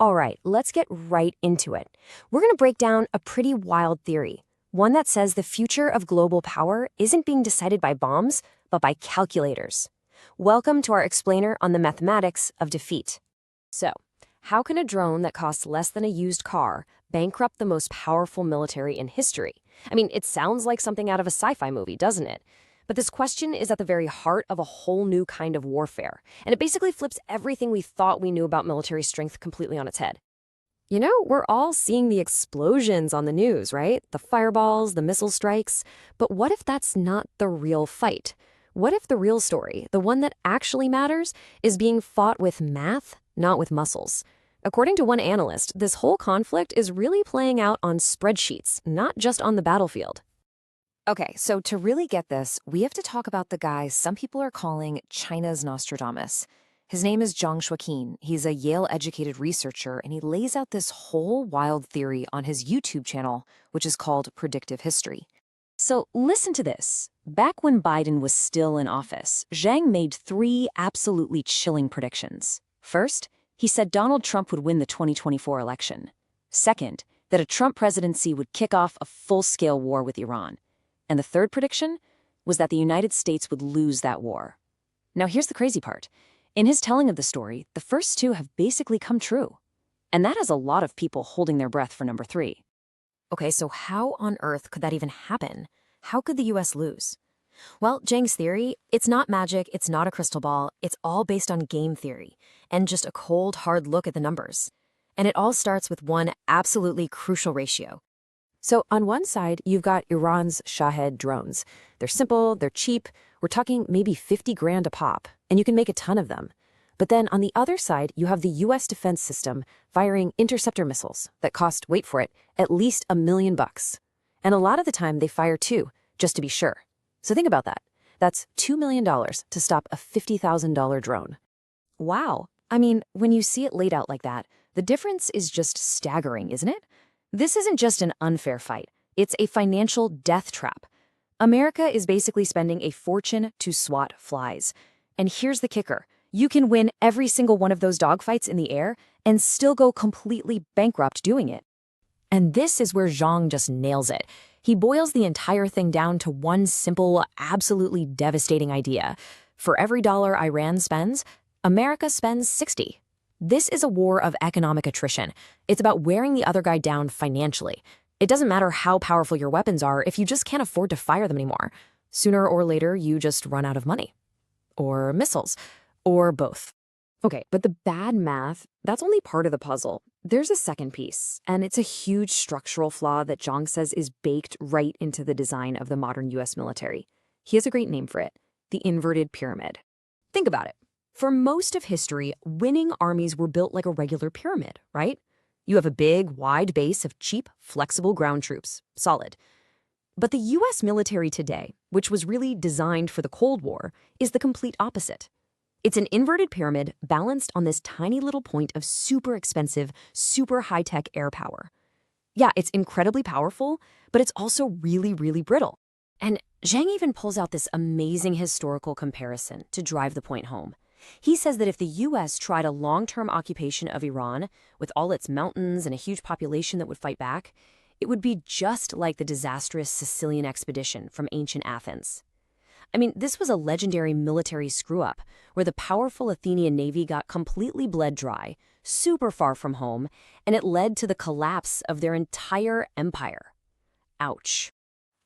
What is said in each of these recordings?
All right, let's get right into it. We're going to break down a pretty wild theory, one that says the future of global power isn't being decided by bombs, but by calculators. Welcome to our explainer on the mathematics of defeat. So, how can a drone that costs less than a used car bankrupt the most powerful military in history? I mean, it sounds like something out of a sci-fi movie, doesn't it? But this question is at the very heart of a whole new kind of warfare, and it basically flips everything we thought we knew about military strength completely on its head. You know, we're all seeing the explosions on the news, right? The fireballs, the missile strikes. But what if that's not the real fight? What if the real story, the one that actually matters, is being fought with math, not with muscles? According to one analyst, this whole conflict is really playing out on spreadsheets, not just on the battlefield. Okay, so to really get this, we have to talk about the guy some people are calling China's Nostradamus. His name is Jiang Xueqin. He's a Yale-educated researcher, and he lays out this whole wild theory on his YouTube channel, which is called Predictive History. So listen to this. Back when Biden was still in office, Jiang made 3 absolutely chilling predictions. First, he said Donald Trump would win the 2024 election. Second, that a Trump presidency would kick off a full-scale war with Iran. And the third prediction was that the United States would lose that war. Now here's the crazy part. In his telling of the story, the first 2 have basically come true. And that has a lot of people holding their breath for number 3. Okay, so how on earth could that even happen? How could the US lose? Well, Jiang's theory, it's not magic, it's not a crystal ball, it's all based on game theory, and just a cold, hard look at the numbers. And it all starts with one absolutely crucial ratio. So on one side, you've got Iran's Shahed drones. They're simple, they're cheap. We're talking maybe 50 grand a pop, and you can make a ton of them. But then on the other side, you have the US defense system firing interceptor missiles that cost, wait for it, at least $1 million. And a lot of the time they fire 2, just to be sure. So think about that. That's $2 million to stop a $50,000 drone. Wow. I mean, when you see it laid out like that, the difference is just staggering, isn't it? This isn't just an unfair fight. It's a financial death trap. America is basically spending a fortune to swat flies. And here's the kicker. You can win every single one of those dogfights in the air and still go completely bankrupt doing it. And this is where Jiang just nails it. He boils the entire thing down to one simple, absolutely devastating idea. For every dollar Iran spends, America spends 60. This is a war of economic attrition. It's about wearing the other guy down financially. It doesn't matter how powerful your weapons are if you just can't afford to fire them anymore. Sooner or later, you just run out of money. Or missiles. Or both. Okay, but the bad math, that's only part of the puzzle. There's a second piece, and it's a huge structural flaw that Jiang says is baked right into the design of the modern US military. He has a great name for it, the inverted pyramid. Think about it. For most of history, winning armies were built like a regular pyramid, right? You have a big, wide base of cheap, flexible ground troops. Solid. But the US military today, which was really designed for the Cold War, is the complete opposite. It's an inverted pyramid balanced on this tiny little point of super expensive, super high-tech air power. Yeah, it's incredibly powerful, but it's also really, really brittle. And Jiang even pulls out this amazing historical comparison to drive the point home. He says that if the US tried a long-term occupation of Iran, with all its mountains and a huge population that would fight back, it would be just like the disastrous Sicilian expedition from ancient Athens. I mean, this was a legendary military screw-up, where the powerful Athenian navy got completely bled dry, super far from home, and it led to the collapse of their entire empire. Ouch.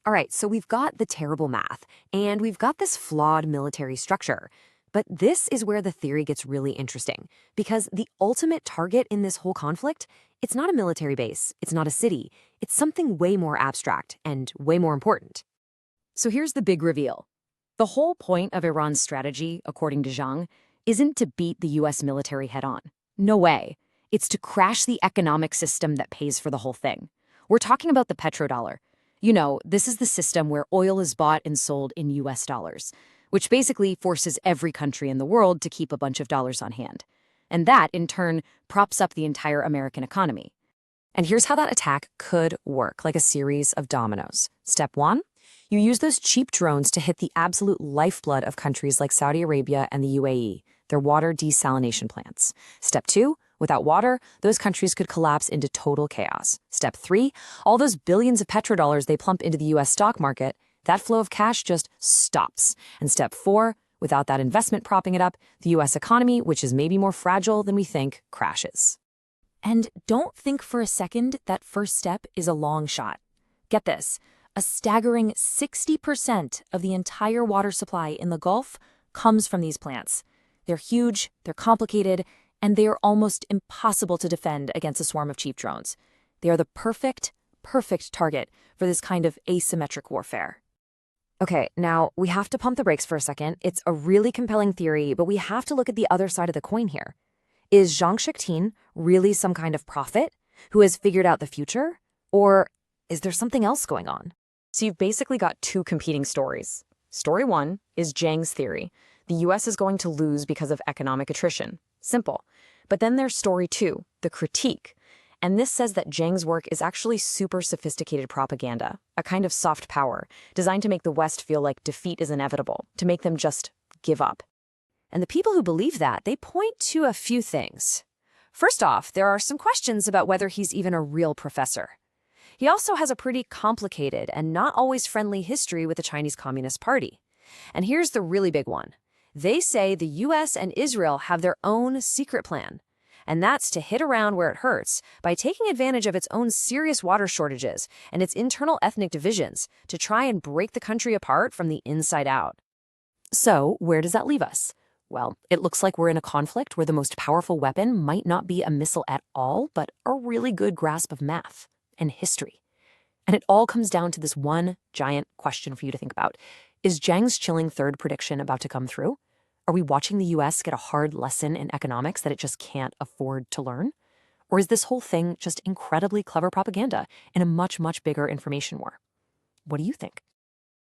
All right, so we've got the terrible math, and we've got this flawed military structure. But this is where the theory gets really interesting, because the ultimate target in this whole conflict, it's not a military base, it's not a city, it's something way more abstract and way more important. So here's the big reveal. The whole point of Iran's strategy, according to Jiang, isn't to beat the US military head-on. No way. It's to crash the economic system that pays for the whole thing. We're talking about the petrodollar. You know, this is the system where oil is bought and sold in US dollars, which basically forces every country in the world to keep a bunch of dollars on hand. And that, in turn, props up the entire American economy. And here's how that attack could work, like a series of dominoes. Step 1, you use those cheap drones to hit the absolute lifeblood of countries like Saudi Arabia and the UAE, their water desalination plants. Step 2, Without water, those countries could collapse into total chaos. Step 3, all those billions of petrodollars they plump into the US stock market, that flow of cash just stops. And step 4, without that investment propping it up, the US economy, which is maybe more fragile than we think, crashes. And don't think for a second that first step is a long shot. Get this, a staggering 60% of the entire water supply in the Gulf comes from these plants. They're huge, they're complicated, and they are almost impossible to defend against a swarm of cheap drones. They are the perfect target for this kind of asymmetric warfare. Okay, now we have to pump the brakes for a second. It's a really compelling theory, but we have to look at the other side of the coin here. Is Jiang Xueqin really some kind of prophet who has figured out the future? Or is there something else going on? So you've basically got two competing stories. Story 1 is Jiang's theory. The US is going to lose because of economic attrition. Simple. But then there's story 2, the critique. And this says that Jiang's work is actually super sophisticated propaganda, a kind of soft power, designed to make the West feel like defeat is inevitable, to make them just give up. And the people who believe that, they point to a few things. First off, there are some questions about whether he's even a real professor. He also has a pretty complicated and not always friendly history with the Chinese Communist Party. And here's the really big one. They say the US and Israel have their own secret plan. And that's to hit around where it hurts by taking advantage of its own serious water shortages and its internal ethnic divisions to try and break the country apart from the inside out. So, where does that leave us? Well, it looks like we're in a conflict where the most powerful weapon might not be a missile at all, but a really good grasp of math and history. And it all comes down to this one giant question for you to think about. Is Jiang's chilling third prediction about to come through? Are we watching the US get a hard lesson in economics that it just can't afford to learn? Or is this whole thing just incredibly clever propaganda in a much, much bigger information war? What do you think?